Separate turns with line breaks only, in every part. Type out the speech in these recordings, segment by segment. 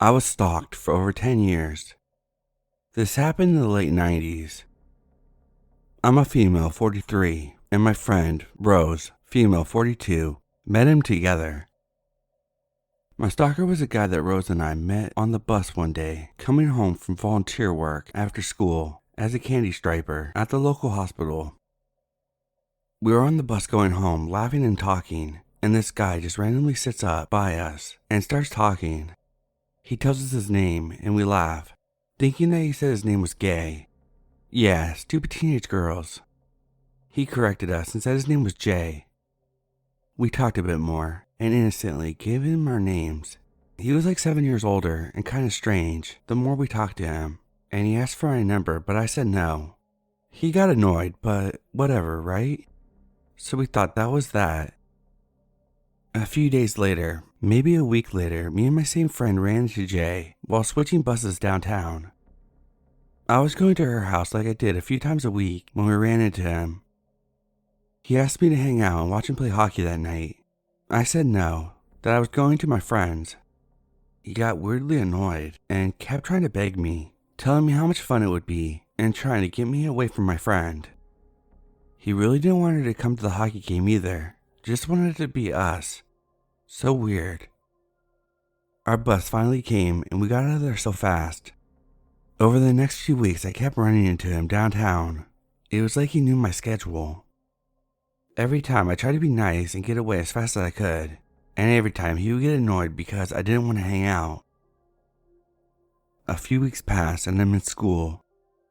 I was stalked for over 10 years. This happened in the late 90s. I'm a female 43, and my friend, Rose, female 42, met him together. My stalker was a guy that Rose and I met on the bus one day, coming home from volunteer work after school as a candy striper at the local hospital. We were on the bus going home, laughing and talking, and this guy just randomly sits up by us and starts talking. He tells us his name, and we laugh, thinking that he said his name was Gay. Yeah, stupid teenage girls. He corrected us and said his name was Jay. We talked a bit more, and innocently gave him our names. He was like 7 years older and kind of strange the more we talked to him, and he asked for my number, but I said no. He got annoyed, but whatever, right? So we thought that was that. A few days later, maybe a week later, me and my same friend ran into Jay while switching buses downtown. I was going to her house like I did a few times a week when we ran into him. He asked me to hang out and watch him play hockey that night. I said no, that I was going to my friend's. He got weirdly annoyed and kept trying to beg me, telling me how much fun it would be and trying to get me away from my friend. He really didn't want her to come to the hockey game either, just wanted it to be us. So weird. Our bus finally came and we got out of there so fast. Over the next few weeks I kept running into him downtown. It was like he knew my schedule. Every time I tried to be nice and get away as fast as I could, and every time he would get annoyed because I didn't want to hang out. A few weeks passed and I'm in school,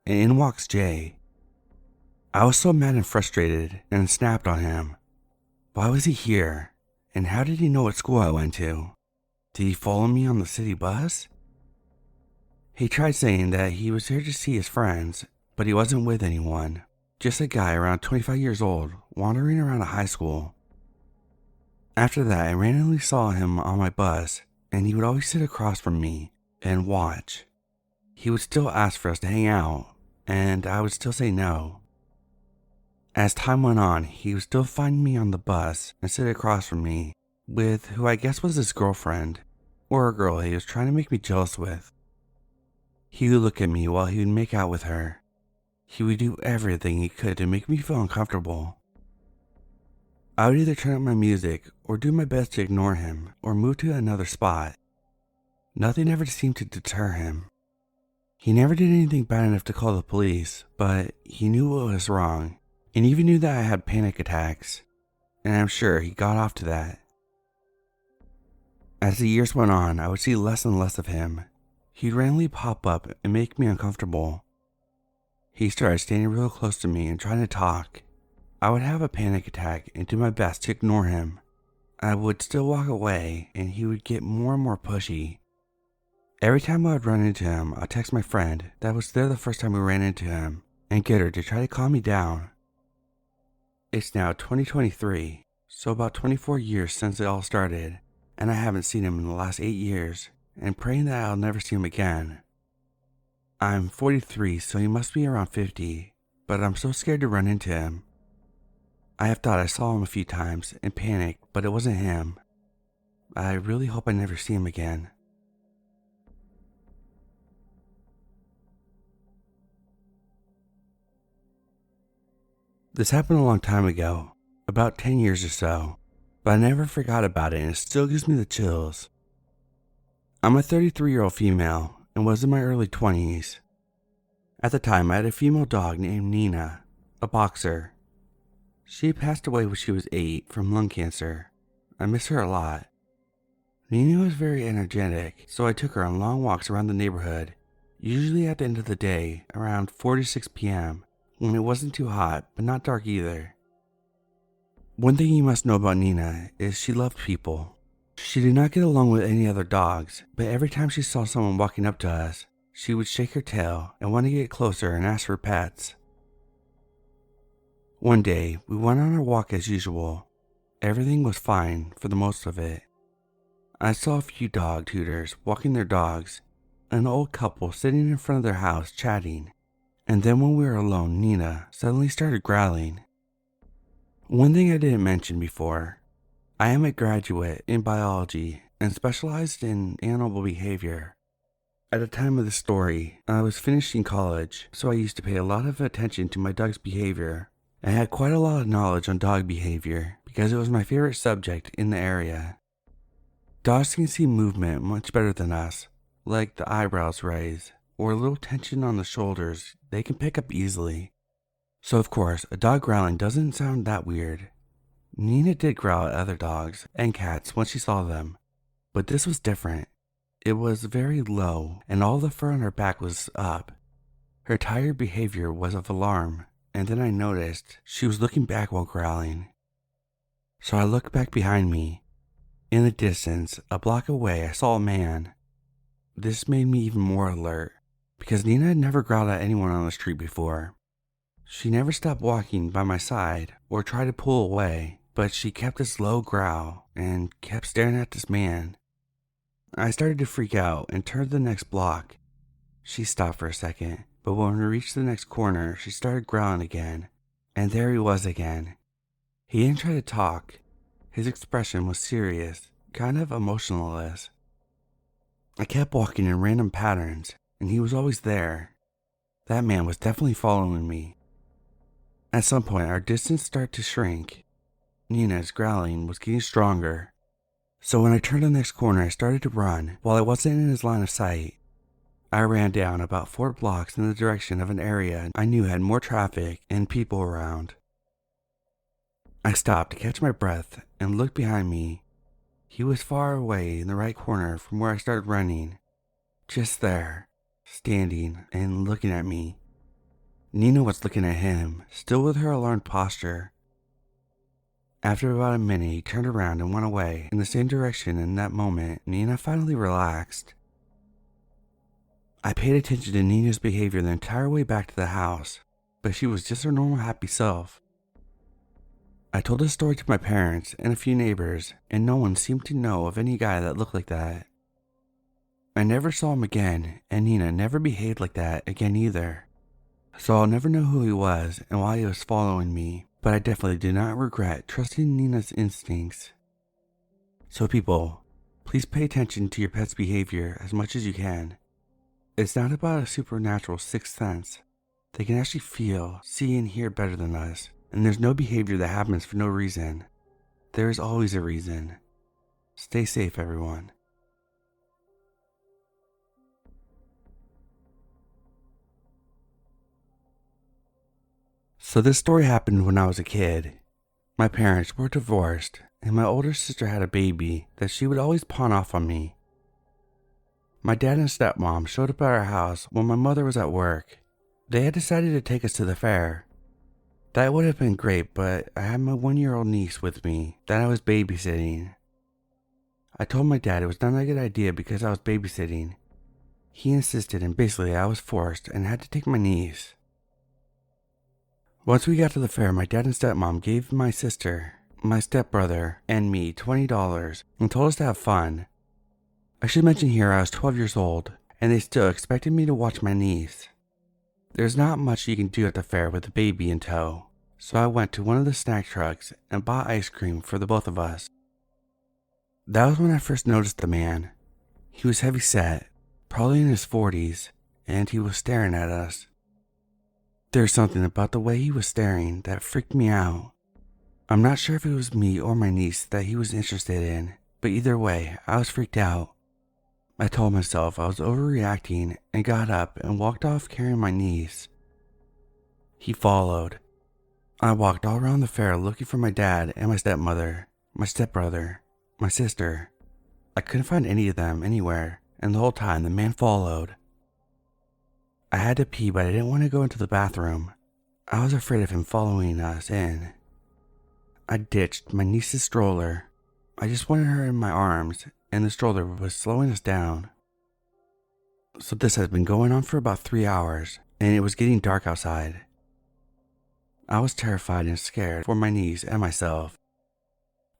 and in walks Jay. I was so mad and frustrated and snapped on him. Why was he here? And how did he know what school I went to? Did he follow me on the city bus? He tried saying that he was here to see his friends, but he wasn't with anyone. Just a guy around 25 years old, wandering around a high school. After that, I randomly saw him on my bus, and he would always sit across from me and watch. He would still ask for us to hang out, and I would still say no. As time went on, he would still find me on the bus and sit across from me, with who I guess was his girlfriend, or a girl he was trying to make me jealous with. He would look at me while he would make out with her. He would do everything he could to make me feel uncomfortable. I would either turn up my music or do my best to ignore him or move to another spot. Nothing ever seemed to deter him. He never did anything bad enough to call the police, but he knew what was wrong and even knew that I had panic attacks, and I'm sure he got off to that. As the years went on, I would see less and less of him. He'd randomly pop up and make me uncomfortable. He started standing real close to me and trying to talk. I would have a panic attack and do my best to ignore him. I would still walk away and he would get more and more pushy. Every time I would run into him, I'd text my friend that was there the first time we ran into him and get her to try to calm me down. It's now 2023, so about 24 years since it all started, and I haven't seen him in the last 8 years, and praying that I'll never see him again. I'm 43, so he must be around 50, but I'm so scared to run into him. I have thought I saw him a few times and panicked, but it wasn't him. I really hope I never see him again. This happened a long time ago, about 10 years or so, but I never forgot about it and it still gives me the chills. I'm a 33-year-old female and was in my early 20s. At the time, I had a female dog named Nina, a boxer. She passed away when she was 8 from lung cancer. I miss her a lot. Nina was very energetic, so I took her on long walks around the neighborhood, usually at the end of the day, around 4 to 6 p.m., when it wasn't too hot, but not dark either. One thing you must know about Nina is she loved people. She did not get along with any other dogs, but every time she saw someone walking up to us, she would shake her tail and want to get closer and ask for pets. One day, we went on our walk as usual. Everything was fine for the most of it. I saw a few dog tutors walking their dogs, an old couple sitting in front of their house chatting, and then when we were alone, Nina suddenly started growling. One thing I didn't mention before, I am a graduate in biology and specialized in animal behavior. At the time of the story, I was finishing college, so I used to pay a lot of attention to my dog's behavior. I had quite a lot of knowledge on dog behavior because it was my favorite subject in the area. Dogs can see movement much better than us, like the eyebrows raise or a little tension on the shoulders they can pick up easily. So of course, a dog growling doesn't sound that weird. Nina did growl at other dogs and cats once she saw them, but this was different. It was very low, and all the fur on her back was up. Her tired behavior was of alarm, and then I noticed she was looking back while growling. So I looked back behind me. In the distance, a block away, I saw a man. This made me even more alert, because Nina had never growled at anyone on the street before. She never stopped walking by my side or tried to pull away, but she kept this low growl and kept staring at this man. I started to freak out and turned to the next block. She stopped for a second, but when we reached the next corner, she started growling again, and there he was again. He didn't try to talk. His expression was serious, kind of emotionless. I kept walking in random patterns, and he was always there. That man was definitely following me. At some point, our distance started to shrink. Nina's growling was getting stronger. So when I turned the next corner, I started to run while I wasn't in his line of sight. I ran down about 4 blocks in the direction of an area I knew had more traffic and people around. I stopped to catch my breath and looked behind me. He was far away in the right corner from where I started running. Just there, standing and looking at me. Nina was looking at him, still with her alarmed posture. After about a minute, he turned around and went away in the same direction. In that moment, Nina finally relaxed. I paid attention to Nina's behavior the entire way back to the house, but she was just her normal happy self. I told the story to my parents and a few neighbors, and no one seemed to know of any guy that looked like that. I never saw him again, and Nina never behaved like that again either. So I'll never know who he was and why he was following me. But I definitely do not regret trusting Nina's instincts. So people, please pay attention to your pet's behavior as much as you can. It's not about a supernatural sixth sense. They can actually feel, see, and hear better than us, and there's no behavior that happens for no reason. There is always a reason. Stay safe, everyone. So this story happened when I was a kid. My parents were divorced, and my older sister had a baby that she would always pawn off on me. My dad and stepmom showed up at our house when my mother was at work. They had decided to take us to the fair. That would have been great, but I had my 1-year-old niece with me that I was babysitting. I told my dad it was not a good idea because I was babysitting. He insisted, and basically I was forced and had to take my niece. Once we got to the fair, my dad and stepmom gave my sister, my stepbrother, and me $20 and told us to have fun. I should mention here I was 12 years old, and they still expected me to watch my niece. There's not much you can do at the fair with a baby in tow, so I went to one of the snack trucks and bought ice cream for the both of us. That was when I first noticed the man. He was heavy set, probably in his 40s, and he was staring at us. There's something about the way he was staring that freaked me out. I'm not sure if it was me or my niece that he was interested in, but either way, I was freaked out. I told myself I was overreacting and got up and walked off carrying my niece. He followed. I walked all around the fair looking for my dad and my stepmother, my stepbrother, my sister. I couldn't find any of them anywhere, and the whole time the man followed. I had to pee, but I didn't want to go into the bathroom. I was afraid of him following us in. I ditched my niece's stroller. I just wanted her in my arms, and the stroller was slowing us down. So this has been going on for about 3 hours, and it was getting dark outside. I was terrified and scared for my niece and myself.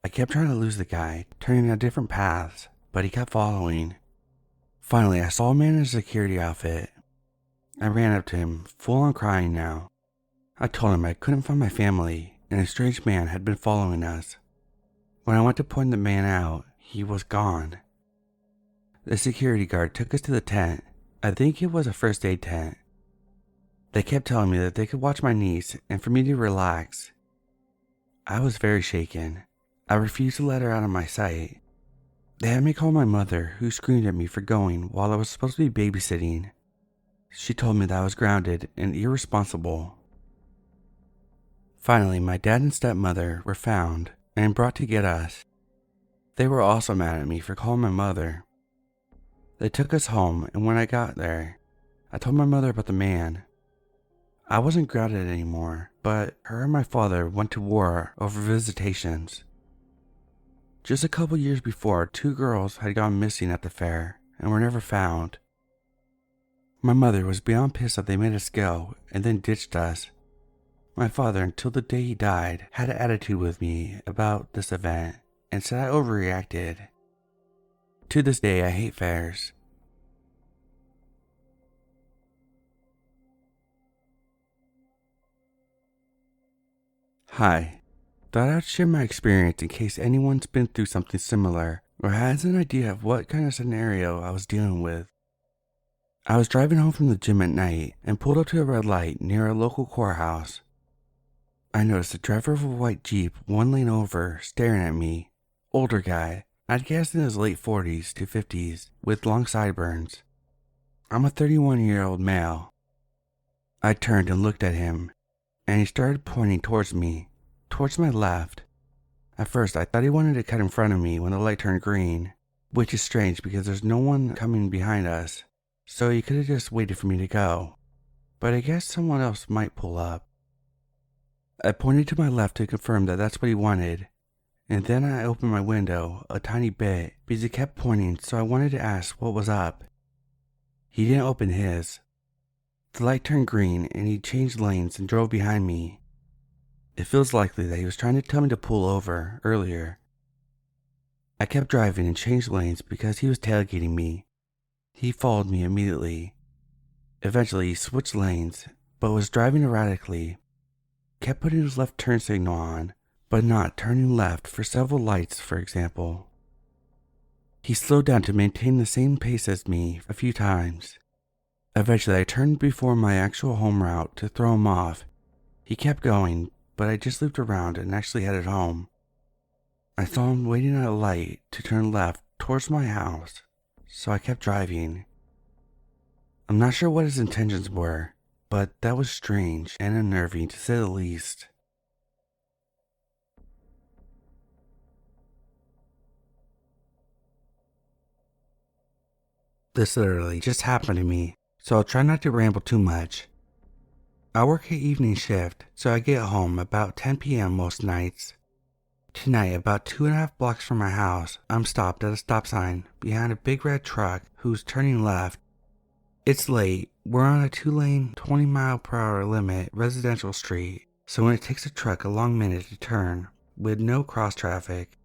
I kept trying to lose the guy, turning on different paths, but he kept following. Finally, I saw a man in a security outfit. I ran up to him, full on crying now. I told him I couldn't find my family, and a strange man had been following us. When I went to point the man out, he was gone. The security guard took us to the tent. I think it was a first aid tent. They kept telling me that they could watch my niece and for me to relax. I was very shaken. I refused to let her out of my sight. They had me call my mother, who screamed at me for going while I was supposed to be babysitting. She told me that I was grounded and irresponsible. Finally, my dad and stepmother were found and brought to get us. They were also mad at me for calling my mother. They took us home, and when I got there, I told my mother about the man. I wasn't grounded anymore, but her and my father went to war over visitations. Just a couple years before, 2 girls had gone missing at the fair and were never found. My mother was beyond pissed that they made us go and then ditched us. My father, until the day he died, had an attitude with me about this event and said I overreacted. To this day, I hate fairs. Hi. Thought I'd share my experience in case anyone's been through something similar or has an idea of what kind of scenario I was dealing with. I was driving home from the gym at night and pulled up to a red light near a local courthouse. I noticed the driver of a white Jeep 1 lane over staring at me. Older guy, I'd guess in his late 40s to 50s, with long sideburns. I'm a 31-year-old male. I turned and looked at him, and he started pointing towards me, towards my left. At first, I thought he wanted to cut in front of me when the light turned green, which is strange because there's no one coming behind us, so he could have just waited for me to go. But I guess someone else might pull up. I pointed to my left to confirm that that's what he wanted, and then I opened my window a tiny bit because he kept pointing, so I wanted to ask what was up. He didn't open his. The light turned green and he changed lanes and drove behind me. It feels likely that he was trying to tell me to pull over earlier. I kept driving and changed lanes because he was tailgating me. He followed me immediately. Eventually he switched lanes, but was driving erratically. Kept putting his left turn signal on, but not turning left for several lights, for example. He slowed down to maintain the same pace as me a few times. Eventually I turned before my actual home route to throw him off. He kept going, but I just looped around and actually headed home. I saw him waiting at a light to turn left towards my house, so I kept driving. I'm not sure what his intentions were, but that was strange and unnerving to say the least. This literally just happened to me, so I'll try not to ramble too much. I work an evening shift, so I get home about 10 p.m. most nights. Tonight, about 2.5 blocks from my house, I'm stopped at a stop sign behind a big red truck who's turning left. It's late, we're on a 2-lane, 20-mile-per-hour limit residential street, so when it takes a truck a long minute to turn, with no cross traffic,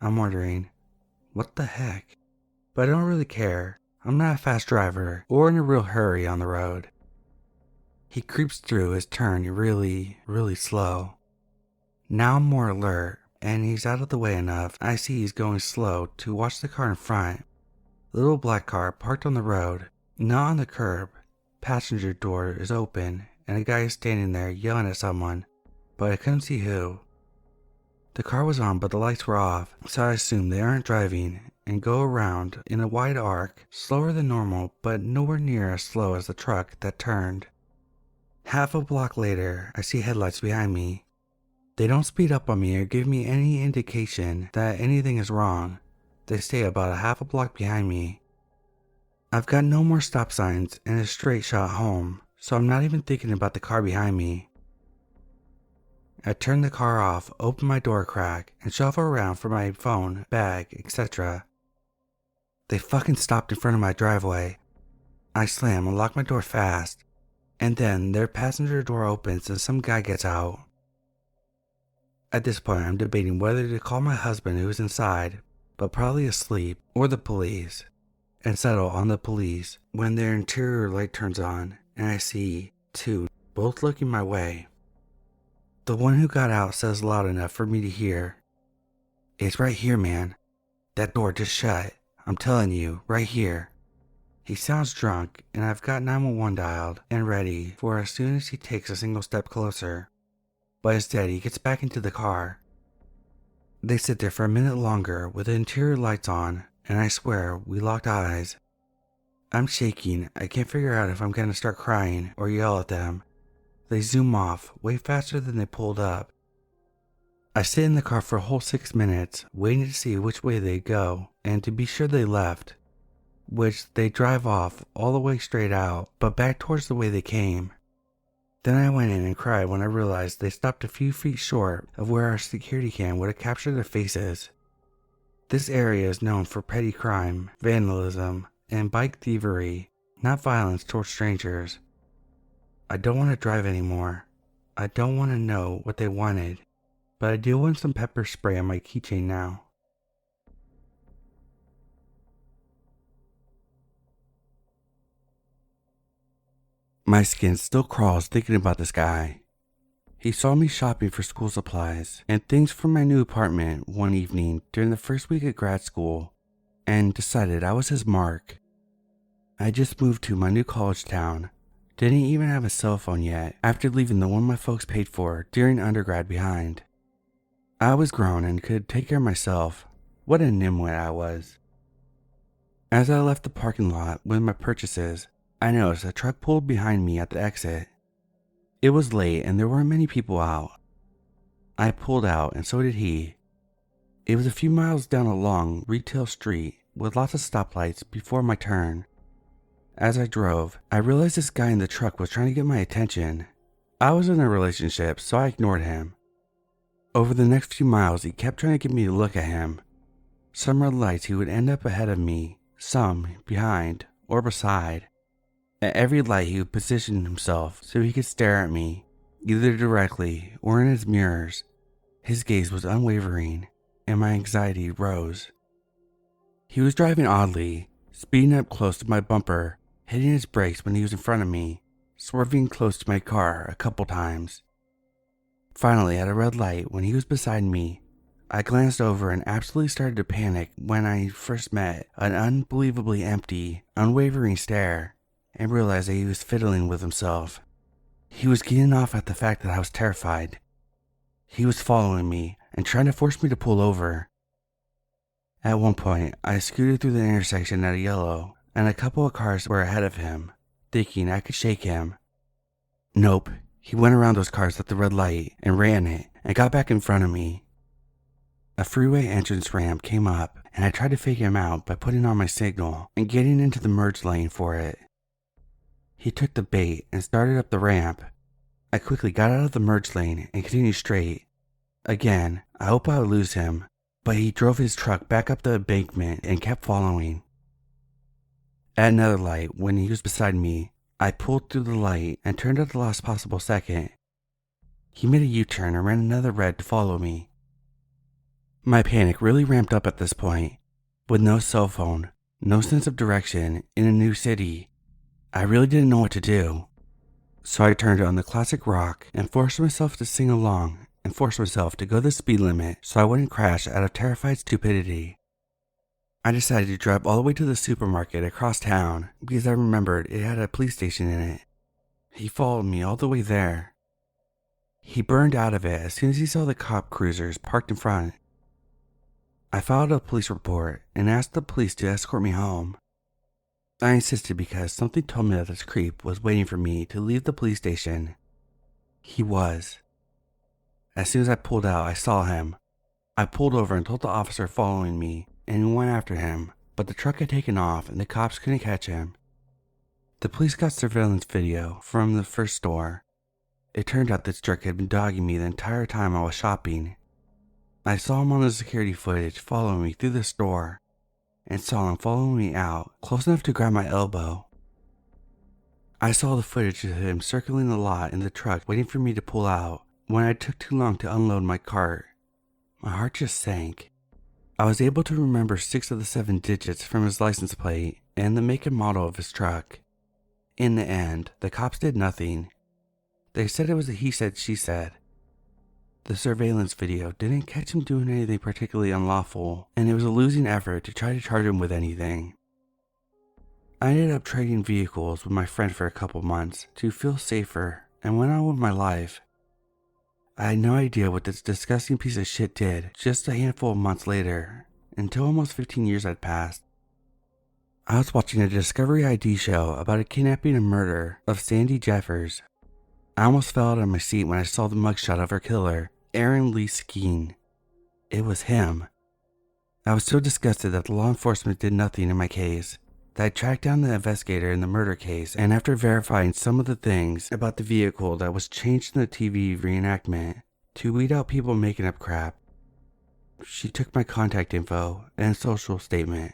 I'm wondering, what the heck? But I don't really care. I'm not a fast driver or in a real hurry on the road. He creeps through his turn really, really slow. Now I'm more alert, and he's out of the way enough. I see he's going slow to watch the car in front. Little black car parked on the road, not on the curb. Passenger door is open, and a guy is standing there yelling at someone, but I couldn't see who. The car was on, but the lights were off, so I assume they aren't driving, and go around in a wide arc, slower than normal, but nowhere near as slow as the truck that turned. Half a block later, I see headlights behind me. They don't speed up on me or give me any indication that anything is wrong. They stay about a half a block behind me. I've got no more stop signs and a straight shot home, so I'm not even thinking about the car behind me. I turn the car off, open my door crack, and shuffle around for my phone, bag, etc. They fucking stopped in front of my driveway. I slam and lock my door fast, and then their passenger door opens and some guy gets out. At this point, I'm debating whether to call my husband who's inside, but probably asleep, or the police, and settle on the police when their interior light turns on and I see 2, both looking my way. The one who got out says loud enough for me to hear, "It's right here, man. That door just shut. I'm telling you, right here. He sounds drunk, and I've got 911 dialed and ready for as soon as he takes a single step closer. But instead, he gets back into the car. They sit there for a minute longer with the interior lights on, and I swear we locked eyes. I'm shaking. I can't figure out if I'm going to start crying or yell at them. They zoom off way faster than they pulled up. I sit in the car for a whole 6 minutes, waiting to see which way they'd go, and to be sure they left. Which they drive off all the way straight out, but back towards the way they came. Then I went in and cried when I realized they stopped a few feet short of where our security cam would have captured their faces. This area is known for petty crime, vandalism, and bike thievery, not violence towards strangers. I don't want to drive anymore. I don't want to know what they wanted, but I do want some pepper spray on my keychain now. My skin still crawls thinking about this guy. He saw me shopping for school supplies and things for my new apartment one evening during the first week of grad school and decided I was his mark. I just moved to my new college town, didn't even have a cell phone yet after leaving the one my folks paid for during undergrad behind. I was grown and could take care of myself. What a nimwit I was. As I left the parking lot with my purchases, I noticed a truck pulled behind me at the exit. It was late and there weren't many people out. I pulled out and so did he. It was a few miles down a long retail street with lots of stoplights before my turn. As I drove, I realized this guy in the truck was trying to get my attention. I was in a relationship, so I ignored him. Over the next few miles, he kept trying to get me to look at him. Some red lights he would end up ahead of me, some behind or beside. At every light he would position himself so he could stare at me, either directly or in his mirrors. His gaze was unwavering, and my anxiety rose. He was driving oddly, speeding up close to my bumper, hitting his brakes when he was in front of me, swerving close to my car a couple times. Finally, at a red light when he was beside me, I glanced over and absolutely started to panic when I first met an unbelievably empty, unwavering stare. And realized that he was fiddling with himself. He was getting off at the fact that I was terrified. He was following me and trying to force me to pull over. At one point, I scooted through the intersection at a yellow, and a couple of cars were ahead of him, thinking I could shake him. Nope, he went around those cars at the red light and ran it and got back in front of me. A freeway entrance ramp came up, and I tried to fake him out by putting on my signal and getting into the merge lane for it. He took the bait and started up the ramp. I quickly got out of the merge lane and continued straight. Again, I hoped I would lose him, but he drove his truck back up the embankment and kept following. At another light, when he was beside me, I pulled through the light and turned at the last possible second. He made a U-turn and ran another red to follow me. My panic really ramped up at this point. With no cell phone, no sense of direction, in a new city, I really didn't know what to do. So I turned on the classic rock and forced myself to sing along and forced myself to go the speed limit so I wouldn't crash out of terrified stupidity. I decided to drive all the way to the supermarket across town because I remembered it had a police station in it. He followed me all the way there. He burned out of it as soon as he saw the cop cruisers parked in front. I filed a police report and asked the police to escort me home. I insisted because something told me that this creep was waiting for me to leave the police station. He was. As soon as I pulled out, I saw him. I pulled over and told the officer following me, and he went after him, but the truck had taken off and the cops couldn't catch him. The police got surveillance video from the first store. It turned out this jerk had been dogging me the entire time I was shopping. I saw him on the security footage following me through the store, and saw him following me out, close enough to grab my elbow. I saw the footage of him circling the lot in the truck waiting for me to pull out when I took too long to unload my cart. My heart just sank. I was able to remember 6 of the 7 digits from his license plate and the make and model of his truck. In the end, the cops did nothing. They said it was a he said, she said. The surveillance video didn't catch him doing anything particularly unlawful, and it was a losing effort to try to charge him with anything. I ended up trading vehicles with my friend for a couple months to feel safer and went on with my life. I had no idea what this disgusting piece of shit did just a handful of months later, until almost 15 years had passed. I was watching a Discovery ID show about a kidnapping and murder of Sandy Jeffers. I almost fell out of my seat when I saw the mugshot of her killer, Aaron Lee Skeen. It was him. I was so disgusted that the law enforcement did nothing in my case that I tracked down the investigator in the murder case, and after verifying some of the things about the vehicle that was changed in the TV reenactment to weed out people making up crap, she took my contact info and social statement.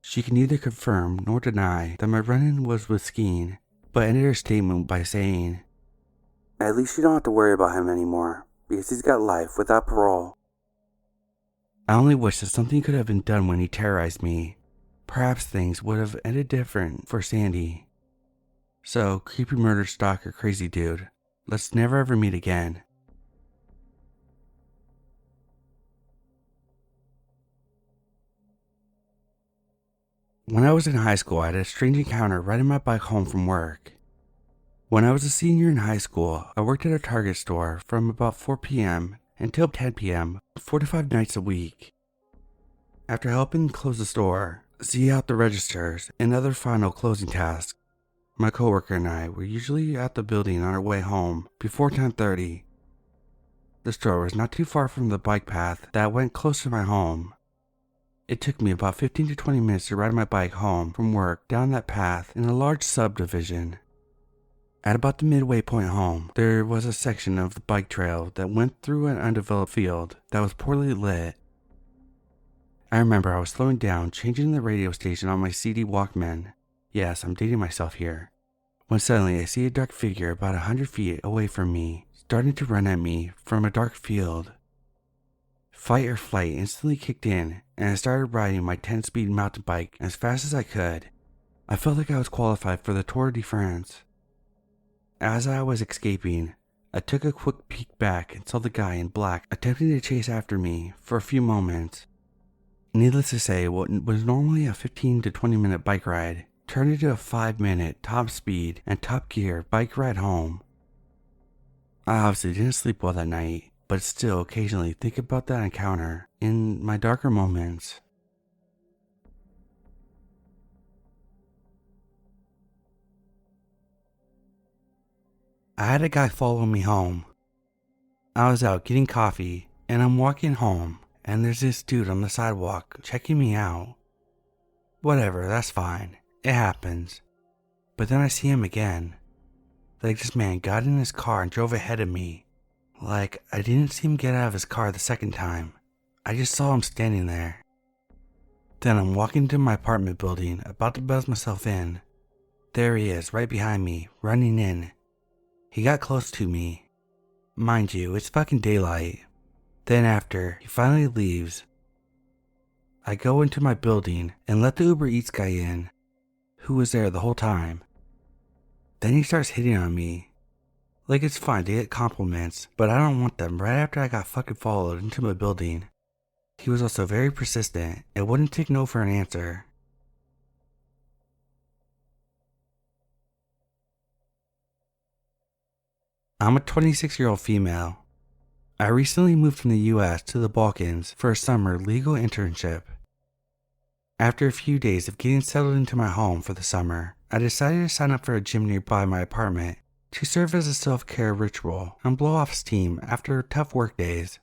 She can neither confirm nor deny that my run-in was with Skeen, but ended her statement by saying, "At least you don't have to worry about him anymore, because he's got life without parole." I only wish that something could have been done when he terrorized me. Perhaps things would have ended different for Sandy. So, creepy murder stalker crazy dude, let's never ever meet again. When I was in high school, I had a strange encounter riding my bike home from work. When I was a senior in high school, I worked at a Target store from about 4 p.m. until 10 p.m. 4 to 5 nights a week. After helping close the store, see out the registers, and other final closing tasks, my coworker and I were usually at the building on our way home before 10:30. The store was not too far from the bike path that went close to my home. It took me about 15 to 20 minutes to ride my bike home from work down that path in a large subdivision. At about the midway point home, there was a section of the bike trail that went through an undeveloped field that was poorly lit. I remember I was slowing down, changing the radio station on my CD Walkman. Yes, I'm dating myself here. When suddenly I see a dark figure about 100 feet away from me, starting to run at me from a dark field. Fight or flight instantly kicked in, and I started riding my 10-speed mountain bike as fast as I could. I felt like I was qualified for the Tour de France. As I was escaping, I took a quick peek back and saw the guy in black attempting to chase after me for a few moments. Needless to say, what was normally a 15 to 20 minute bike ride turned into a 5-minute top speed and top gear bike ride home. I obviously didn't sleep well that night, but still occasionally think about that encounter in my darker moments. I had a guy follow me home. I was out getting coffee, and I'm walking home, and there's this dude on the sidewalk checking me out. Whatever, that's fine. It happens. But then I see him again. Like this man got in his car and drove ahead of me. Like I didn't see him get out of his car the second time. I just saw him standing there. Then I'm walking to my apartment building, about to buzz myself in. There he is, right behind me, running in. He got close to me. Mind you, it's fucking daylight. Then after he finally leaves, I go into my building and let the Uber Eats guy in, who was there the whole time. Then he starts hitting on me. Like it's fine to get compliments, but I don't want them right after I got fucking followed into my building. He was also very persistent and wouldn't take no for an answer. I'm a 26-year-old female. I recently moved from the US to the Balkans for a summer legal internship. After a few days of getting settled into my home for the summer, I decided to sign up for a gym nearby my apartment to serve as a self-care ritual and blow off steam after tough work days.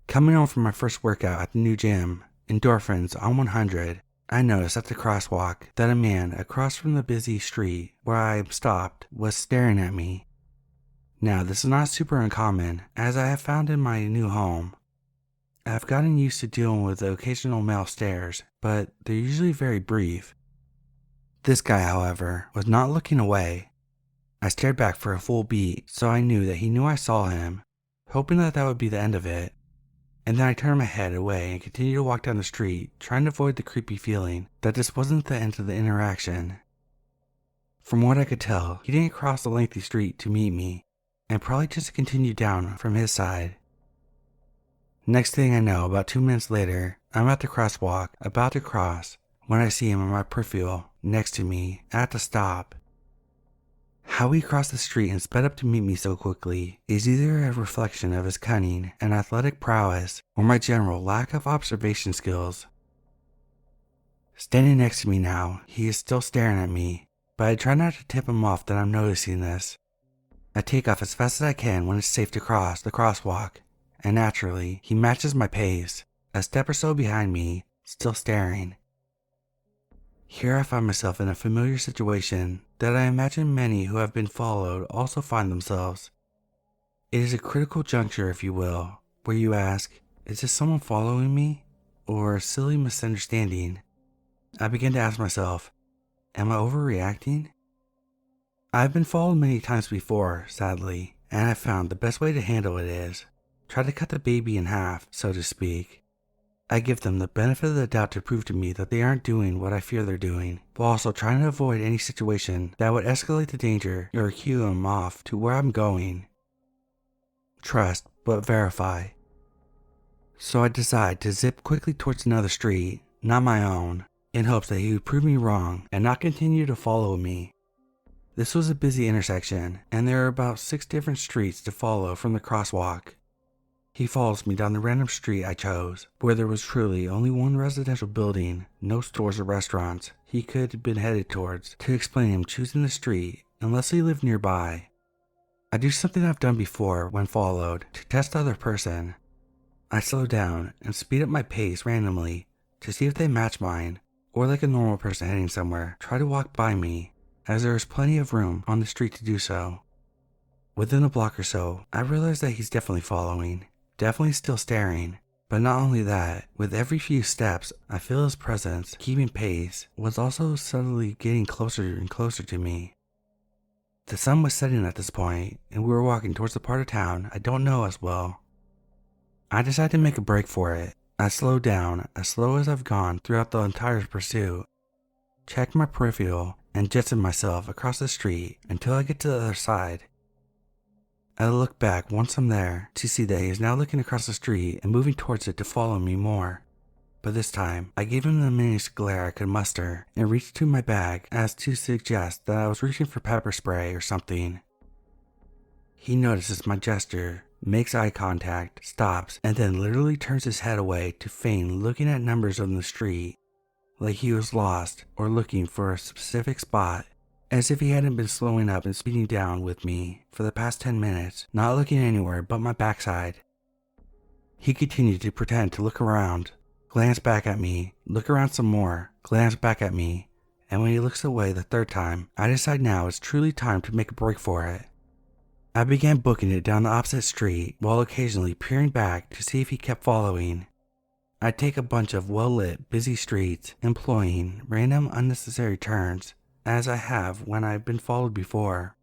Coming home from my first workout at the new gym, endorphins on 100, I noticed at the crosswalk that a man across from the busy street where I stopped was staring at me. Now, this is not super uncommon, as I have found in my new home. I've gotten used to dealing with the occasional male stares, but they're usually very brief. This guy, however, was not looking away. I stared back for a full beat, so I knew that he knew I saw him, hoping that would be the end of it. And then I turned my head away and continued to walk down the street, trying to avoid the creepy feeling that this wasn't the end of the interaction. From what I could tell, he didn't cross the lengthy street to meet me. and probably just continued down from his side. Next thing I know, about 2 minutes later, I'm at the crosswalk, about to cross, when I see him in my peripheral, next to me, at the stop. How he crossed the street and sped up to meet me so quickly is either a reflection of his cunning and athletic prowess or my general lack of observation skills. Standing next to me now, he is still staring at me, but I try not to tip him off that I'm noticing this. I take off as fast as I can when it's safe to cross the crosswalk, and naturally, he matches my pace, a step or so behind me, still staring. Here I find myself in a familiar situation that I imagine many who have been followed also find themselves. It is a critical juncture, if you will, where you ask, is this someone following me, or a silly misunderstanding? I begin to ask myself, am I overreacting? I've been followed many times before, sadly, and I've found the best way to handle it is try to cut the baby in half, so to speak. I give them the benefit of the doubt to prove to me that they aren't doing what I fear they're doing, while also trying to avoid any situation that would escalate the danger or cue them off to where I'm going. Trust, but verify. So I decide to zip quickly towards another street, not my own, in hopes that he would prove me wrong and not continue to follow me. This was a busy intersection, and there are about 6 different streets to follow from the crosswalk. He follows me down the random street I chose, where there was truly only one residential building, no stores or restaurants he could have been headed towards, to explain him choosing the street unless he lived nearby. I do something I've done before when followed to test the other person. I slow down and speed up my pace randomly to see if they match mine, or like a normal person heading somewhere, try to walk by me, as there is plenty of room on the street to do so. Within a block or so, I realize that he's definitely following. Definitely still staring, but not only that, with every few steps, I feel his presence, keeping pace, was also subtly getting closer and closer to me. The sun was setting at this point, and we were walking towards the part of town I don't know as well. I decided to make a break for it. I slowed down, as slow as I've gone throughout the entire pursuit, checked my peripheral, and jetted myself across the street until I get to the other side. I look back once I'm there to see that he is now looking across the street and moving towards it to follow me more. But this time, I gave him the miniest glare I could muster and reached to my bag as to suggest that I was reaching for pepper spray or something. He notices my gesture, makes eye contact, stops, and then literally turns his head away to feign looking at numbers on the street, like he was lost or looking for a specific spot. As if he hadn't been slowing up and speeding down with me for the past 10 minutes, not looking anywhere but my backside. He continued to pretend to look around, glance back at me, look around some more, glance back at me, and when he looks away the 3rd time, I decide now it's truly time to make a break for it. I began booking it down the opposite street while occasionally peering back to see if he kept following. I take a bunch of well-lit, busy streets, employing random unnecessary turns, as I have when I've been followed before.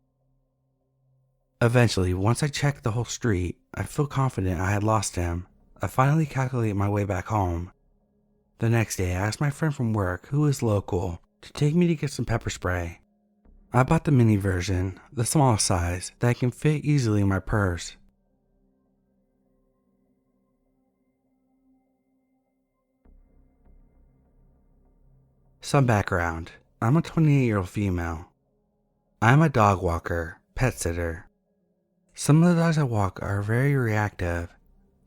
Eventually, once I checked the whole street, I feel confident I had lost him. I finally calculate my way back home. The next day, I asked my friend from work, who is local, to take me to get some pepper spray. I bought the mini version, the smallest size, that can fit easily in my purse. Some background. I'm a 28-year-old female. I'm a dog walker, pet sitter. Some of the dogs I walk are very reactive,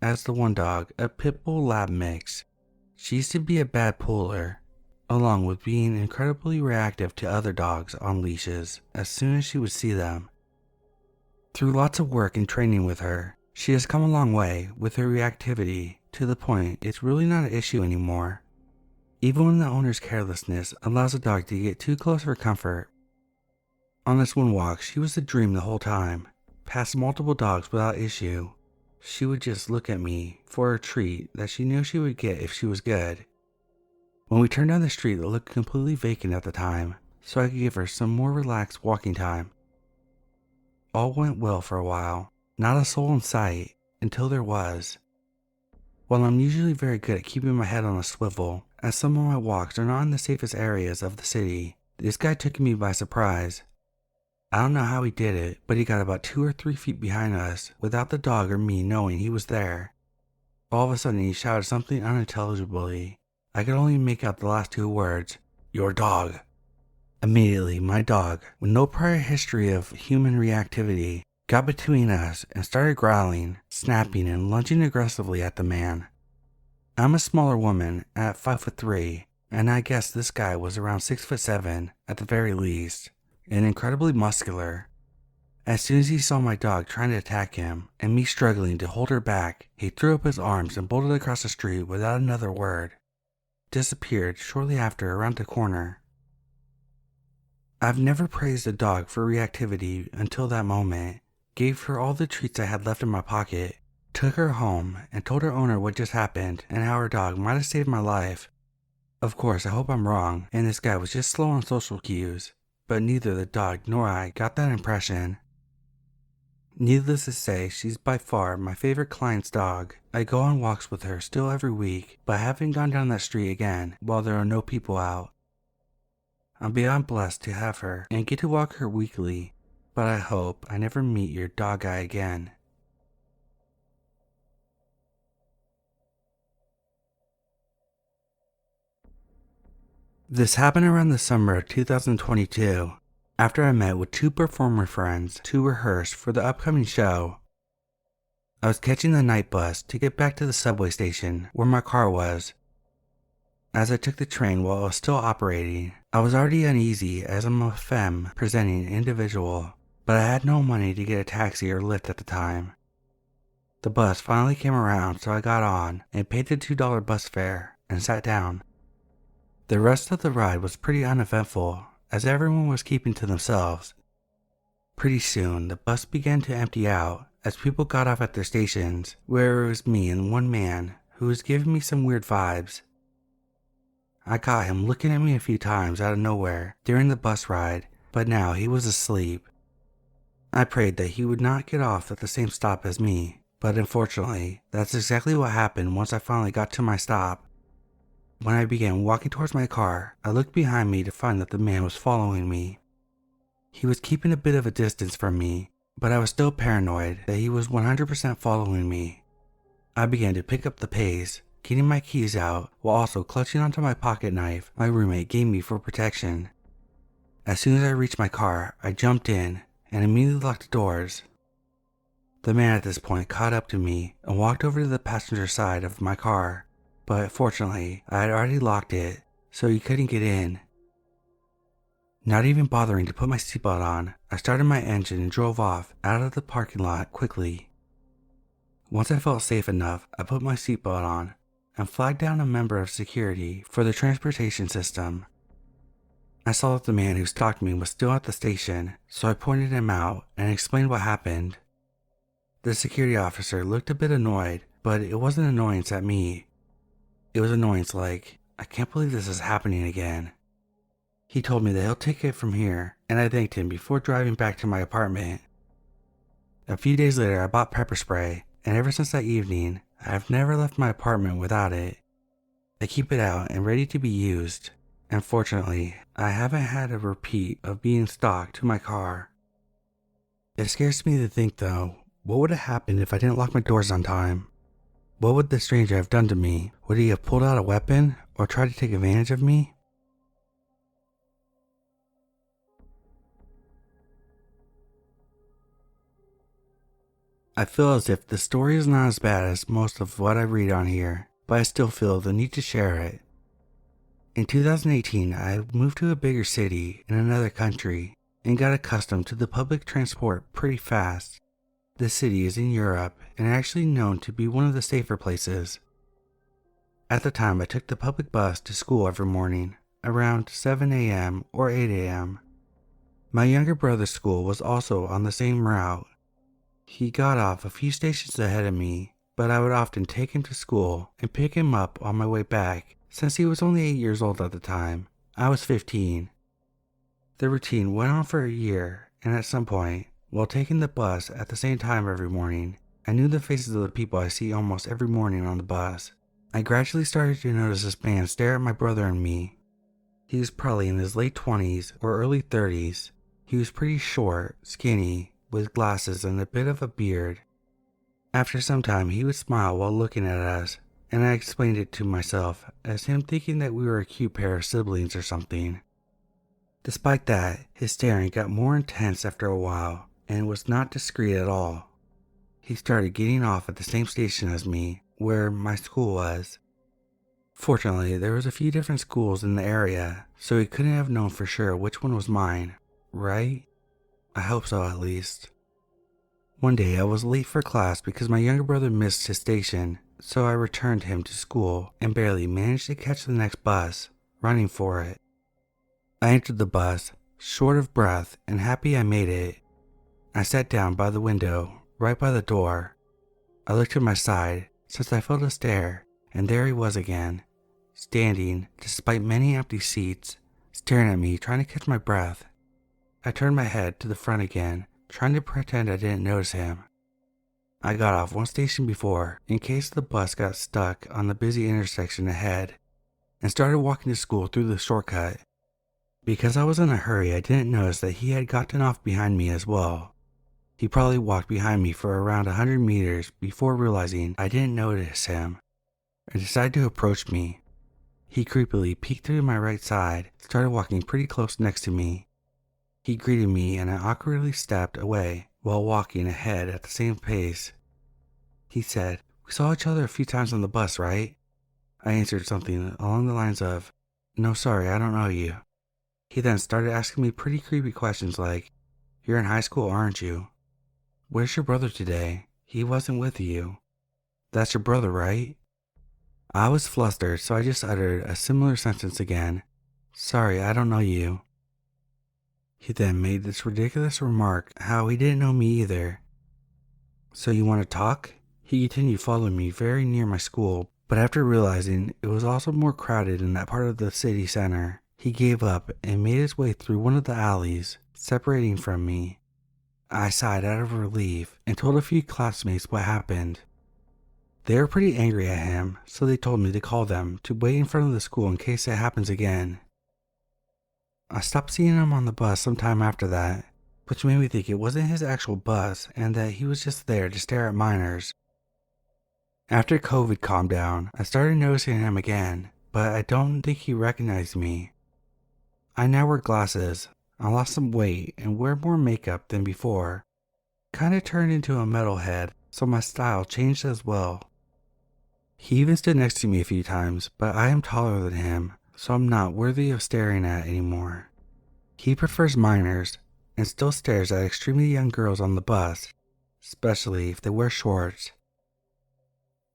as the one dog, a pit bull lab mix. She used to be a bad puller, along with being incredibly reactive to other dogs on leashes as soon as she would see them. Through lots of work and training with her, she has come a long way with her reactivity to the point it's really not an issue anymore. Even when the owner's carelessness allows a dog to get too close for comfort. On this one walk, she was a dream the whole time, past multiple dogs without issue. She would just look at me for a treat that she knew she would get if she was good. When we turned down the street that looked completely vacant at the time, so I could give her some more relaxed walking time. All went well for a while, not a soul in sight, until there was. While I'm usually very good at keeping my head on a swivel, as some of my walks are not in the safest areas of the city, this guy took me by surprise. I don't know how he did it, but he got about 2 or 3 feet behind us without the dog or me knowing he was there. All of a sudden he shouted something unintelligibly. I could only make out the last 2 words, "Your dog." Immediately, my dog, with no prior history of human reactivity, got between us and started growling, snapping, and lunging aggressively at the man. I'm a smaller woman at 5'3", and I guess this guy was around 6'7" at the very least, and incredibly muscular. As soon as he saw my dog trying to attack him, and me struggling to hold her back, he threw up his arms and bolted across the street without another word. Disappeared shortly after around the corner. I've never praised a dog for reactivity until that moment. Gave her all the treats I had left in my pocket, took her home, and told her owner what just happened and how her dog might have saved my life. Of course, I hope I'm wrong, and this guy was just slow on social cues, but neither the dog nor I got that impression. Needless to say, she's by far my favorite client's dog. I go on walks with her still every week, but I haven't gone down that street again while there are no people out. I'm beyond blessed to have her and get to walk her weekly, but I hope I never meet your dog guy again. This happened around the summer of 2022, after I met with 2 performer friends to rehearse for the upcoming show. I was catching the night bus to get back to the subway station where my car was. As I took the train while it was still operating, I was already uneasy as I'm a femme presenting individual, but I had no money to get a taxi or Lyft at the time. The bus finally came around, so I got on and paid the $2 bus fare and sat down. The rest of the ride was pretty uneventful as everyone was keeping to themselves. Pretty soon, the bus began to empty out as people got off at their stations, where it was me and one man who was giving me some weird vibes. I caught him looking at me a few times out of nowhere during the bus ride, but now he was asleep. I prayed that he would not get off at the same stop as me, but unfortunately, that's exactly what happened once I finally got to my stop. When I began walking towards my car, I looked behind me to find that the man was following me. He was keeping a bit of a distance from me, but I was still paranoid that he was 100% following me. I began to pick up the pace, getting my keys out while also clutching onto my pocket knife my roommate gave me for protection. As soon as I reached my car, I jumped in and immediately locked the doors. The man at this point caught up to me and walked over to the passenger side of my car, but fortunately I had already locked it, so he couldn't get in. Not even bothering to put my seatbelt on, I started my engine and drove off out of the parking lot quickly. Once I felt safe enough, I put my seatbelt on and flagged down a member of security for the transportation system. I saw that the man who stalked me was still at the station, so I pointed him out and explained what happened. The security officer looked a bit annoyed, but it wasn't annoyance at me. It was annoyance like, I can't believe this is happening again. He told me that he'll take it from here, and I thanked him before driving back to my apartment. A few days later, I bought pepper spray, and ever since that evening, I've never left my apartment without it. I keep it out and ready to be used, and fortunately, I haven't had a repeat of being stalked to my car. It scares me to think though, what would have happened if I didn't lock my doors on time? What would the stranger have done to me? Would he have pulled out a weapon or tried to take advantage of me? I feel as if the story is not as bad as most of what I read on here, but I still feel the need to share it. In 2018, I moved to a bigger city in another country and got accustomed to the public transport pretty fast. The city is in Europe and actually known to be one of the safer places. At the time, I took the public bus to school every morning, around 7 a.m. or 8 a.m. My younger brother's school was also on the same route. He got off a few stations ahead of me, but I would often take him to school and pick him up on my way back since he was only 8 years old at the time. I was 15. The routine went on for a year, and at some point, while taking the bus at the same time every morning, I knew the faces of the people I see almost every morning on the bus. I gradually started to notice this man stare at my brother and me. He was probably in his late 20s or early 30s. He was pretty short, skinny, with glasses and a bit of a beard. After some time, he would smile while looking at us, and I explained it to myself as him thinking that we were a cute pair of siblings or something. Despite that, his staring got more intense after a while and was not discreet at all. He started getting off at the same station as me, where my school was. Fortunately, there was a few different schools in the area, so he couldn't have known for sure which one was mine, right? I hope so, at least. One day I was late for class because my younger brother missed his station, so I returned him to school and barely managed to catch the next bus, running for it. I entered the bus, short of breath and happy I made it. I sat down by the window, right by the door. I looked to my side since I felt a stare, and there he was again, standing despite many empty seats, staring at me, trying to catch my breath. I turned my head to the front again, trying to pretend I didn't notice him. I got off one station before, in case the bus got stuck on the busy intersection ahead, and started walking to school through the shortcut. Because I was in a hurry, I didn't notice that he had gotten off behind me as well. He probably walked behind me for around 100 meters before realizing I didn't notice him, and decided to approach me. He creepily peeked through my right side, started walking pretty close next to me. He greeted me and I awkwardly stepped away while walking ahead at the same pace. He said, "We saw each other a few times on the bus, right?" I answered something along the lines of, "No, sorry, I don't know you." He then started asking me pretty creepy questions like, "You're in high school, aren't you? Where's your brother today? He wasn't with you. That's your brother, right?" I was flustered, so I just uttered a similar sentence again. "Sorry, I don't know you." He then made this ridiculous remark how he didn't know me either. "So you want to talk?" He continued following me very near my school, but after realizing it was also more crowded in that part of the city center, he gave up and made his way through one of the alleys, separating from me. I sighed out of relief and told a few classmates what happened. They were pretty angry at him, so they told me to call them to wait in front of the school in case it happens again. I stopped seeing him on the bus sometime after that, which made me think it wasn't his actual bus and that he was just there to stare at minors. After COVID calmed down, I started noticing him again, but I don't think he recognized me. I now wear glasses, I lost some weight and wear more makeup than before. Kinda turned into a metalhead, so my style changed as well. He even stood next to me a few times, but I am taller than him, so I'm not worthy of staring at anymore. He prefers minors and still stares at extremely young girls on the bus, especially if they wear shorts.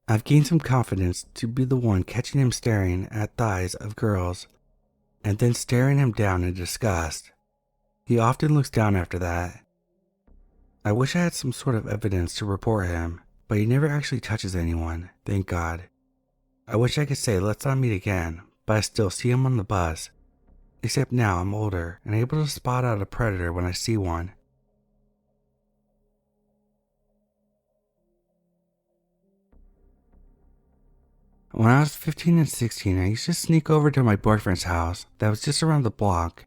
I've gained some confidence to be the one catching him staring at thighs of girls and then staring him down in disgust. He often looks down after that. I wish I had some sort of evidence to report him, but he never actually touches anyone, thank God. I wish I could say let's not meet again, but I still see him on the bus. Except now I'm older and able to spot out a predator when I see one. When I was 15 and 16, I used to sneak over to my boyfriend's house that was just around the block.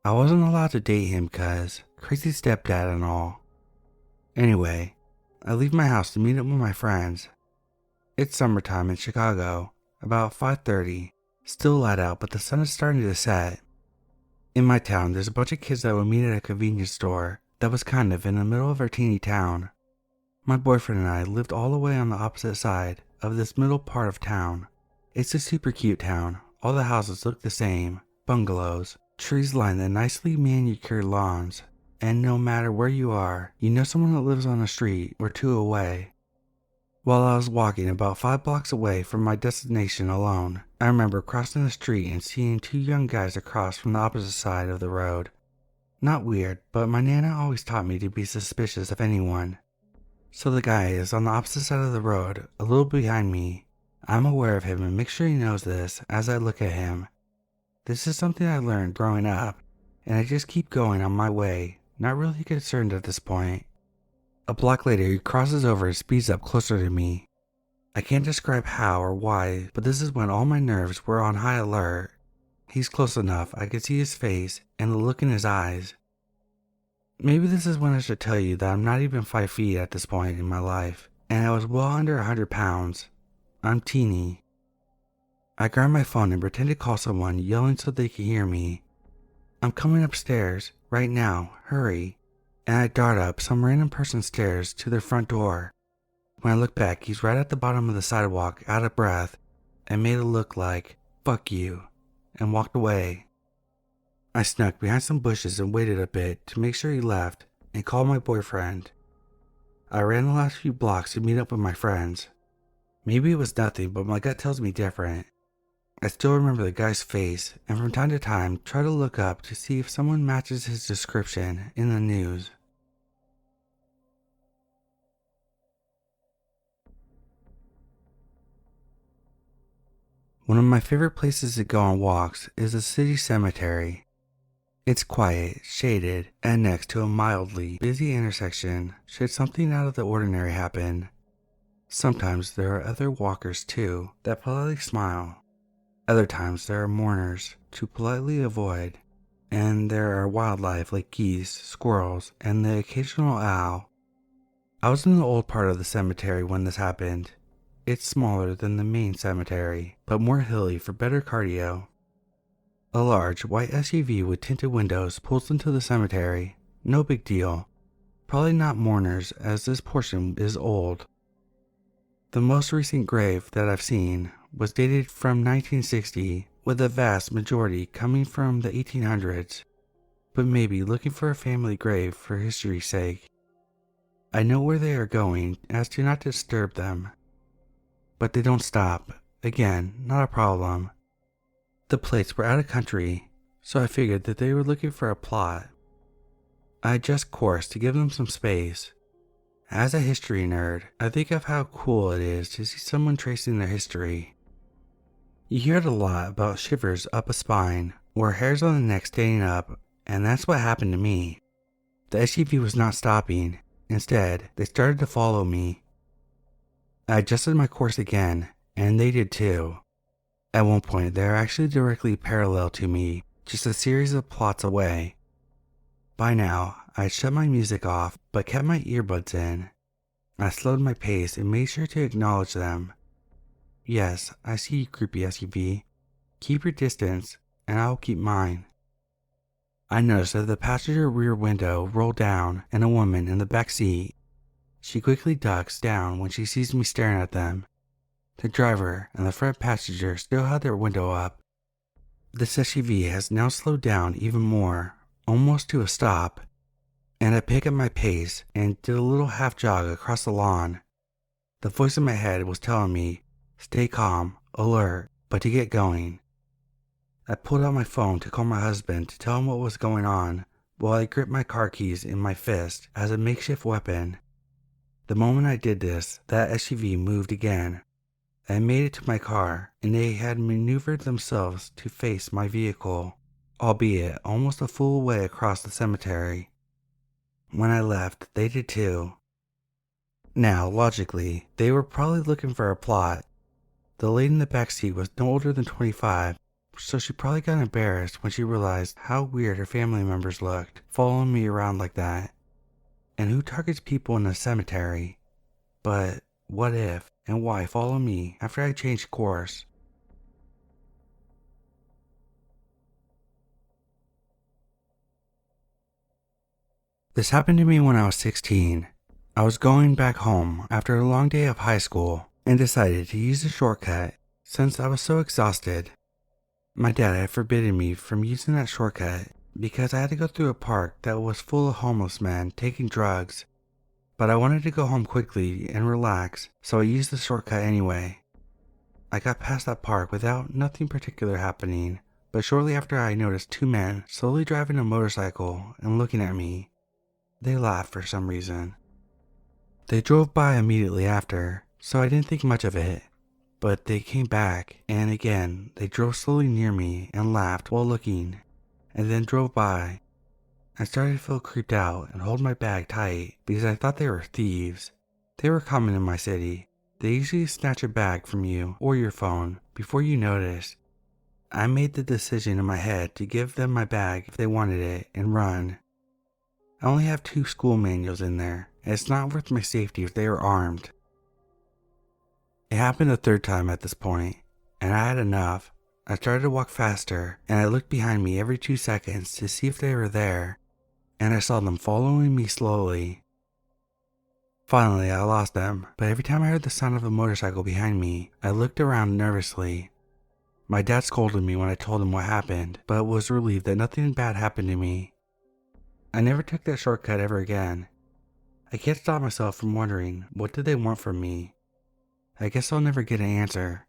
I wasn't allowed to date him cause crazy stepdad and all. Anyway, I leave my house to meet up with my friends. It's summertime in Chicago, about 5:30, still light out but the sun is starting to set. In my town, there's a bunch of kids that would meet at a convenience store that was kind of in the middle of our teeny town. My boyfriend and I lived all the way on the opposite side of this middle part of town. It's a super cute town. All the houses look the same, bungalows, trees line the nicely manicured lawns, and no matter where you are, you know someone that lives on a street or two away. While I was walking about 5 blocks away from my destination alone, I remember crossing the street and seeing 2 young guys across from the opposite side of the road. Not weird, but my Nana always taught me to be suspicious of anyone. So the guy is on the opposite side of the road, a little behind me. I'm aware of him and make sure he knows this as I look at him. This is something I learned growing up, and I just keep going on my way, not really concerned at this point. A block later, he crosses over and speeds up closer to me. I can't describe how or why, but this is when all my nerves were on high alert. He's close enough I could see his face and the look in his eyes. Maybe this is when I should tell you that I'm not even 5 feet at this point in my life, and I was well under 100 pounds. I'm teeny. I grabbed my phone and pretended to call someone, yelling so they could hear me. I'm coming upstairs, right now, hurry. And I dart up some random person's stairs to their front door. When I look back, he's right at the bottom of the sidewalk, out of breath, and made it look like, "Fuck you," and walked away. I snuck behind some bushes and waited a bit to make sure he left and called my boyfriend. I ran the last few blocks to meet up with my friends. Maybe it was nothing, but my gut tells me different. I still remember the guy's face, and from time to time try to look up to see if someone matches his description in the news. One of my favorite places to go on walks is the city cemetery. It's quiet, shaded, and next to a mildly busy intersection should something out of the ordinary happen. Sometimes there are other walkers too that politely smile. Other times there are mourners to politely avoid. And there are wildlife like geese, squirrels, and the occasional owl. I was in the old part of the cemetery when this happened. It's smaller than the main cemetery, but more hilly for better cardio. A large white SUV with tinted windows pulls into the cemetery. No big deal. Probably not mourners, as this portion is old. The most recent grave that I've seen was dated from 1960, with the vast majority coming from the 1800s, but maybe looking for a family grave for history's sake. I know where they are going as to not disturb them, but they don't stop. Again, not a problem. The plates were out of country, so I figured that they were looking for a plot. I adjust course to give them some space. As a history nerd, I think of how cool it is to see someone tracing their history. You hear it a lot about shivers up a spine, or hairs on the neck standing up, and that's what happened to me. The SUV was not stopping. Instead, they started to follow me. I adjusted my course again, and they did too. At one point, they were actually directly parallel to me, just a series of plots away. By now, I had shut my music off, but kept my earbuds in. I slowed my pace and made sure to acknowledge them. "Yes, I see you, creepy SUV. Keep your distance, and I'll keep mine." I noticed that the passenger rear window rolled down and a woman in the back seat. She quickly ducks down when she sees me staring at them. The driver and the front passenger still had their window up. This SUV has now slowed down even more, almost to a stop, and I pick up my pace and did a little half jog across the lawn. The voice in my head was telling me, stay calm, alert, but to get going. I pulled out my phone to call my husband to tell him what was going on, while I gripped my car keys in my fist as a makeshift weapon. The moment I did this, that SUV moved again. I made it to my car, and they had maneuvered themselves to face my vehicle, albeit almost a full way across the cemetery. When I left, they did too. Now, logically, they were probably looking for a plot. The lady in the back seat was no older than 25, so she probably got embarrassed when she realized how weird her family members looked, following me around like that. And who targets people in a cemetery? But what if, and why follow me after I changed course? This happened to me when I was 16. I was going back home after a long day of high school and decided to use a shortcut since I was so exhausted. My dad had forbidden me from using that shortcut because I had to go through a park that was full of homeless men taking drugs. But I wanted to go home quickly and relax, so I used the shortcut anyway. I got past that park without nothing particular happening, but shortly after I noticed two men slowly driving a motorcycle and looking at me. They laughed for some reason. They drove by immediately after, so I didn't think much of it. But they came back, and again, they drove slowly near me and laughed while looking, and then drove by. I started to feel creeped out and hold my bag tight because I thought they were thieves. They were common in my city. They usually snatch a bag from you or your phone before you notice. I made the decision in my head to give them my bag if they wanted it and run. I only have 2 school manuals in there, and it's not worth my safety if they are armed. It happened a third time at this point, and I had enough. I started to walk faster, and I looked behind me every 2 seconds to see if they were there, and I saw them following me slowly. Finally, I lost them, but every time I heard the sound of a motorcycle behind me, I looked around nervously. My dad scolded me when I told him what happened, but was relieved that nothing bad happened to me. I never took that shortcut ever again. I can't stop myself from wondering, what did they want from me? I guess I'll never get an answer.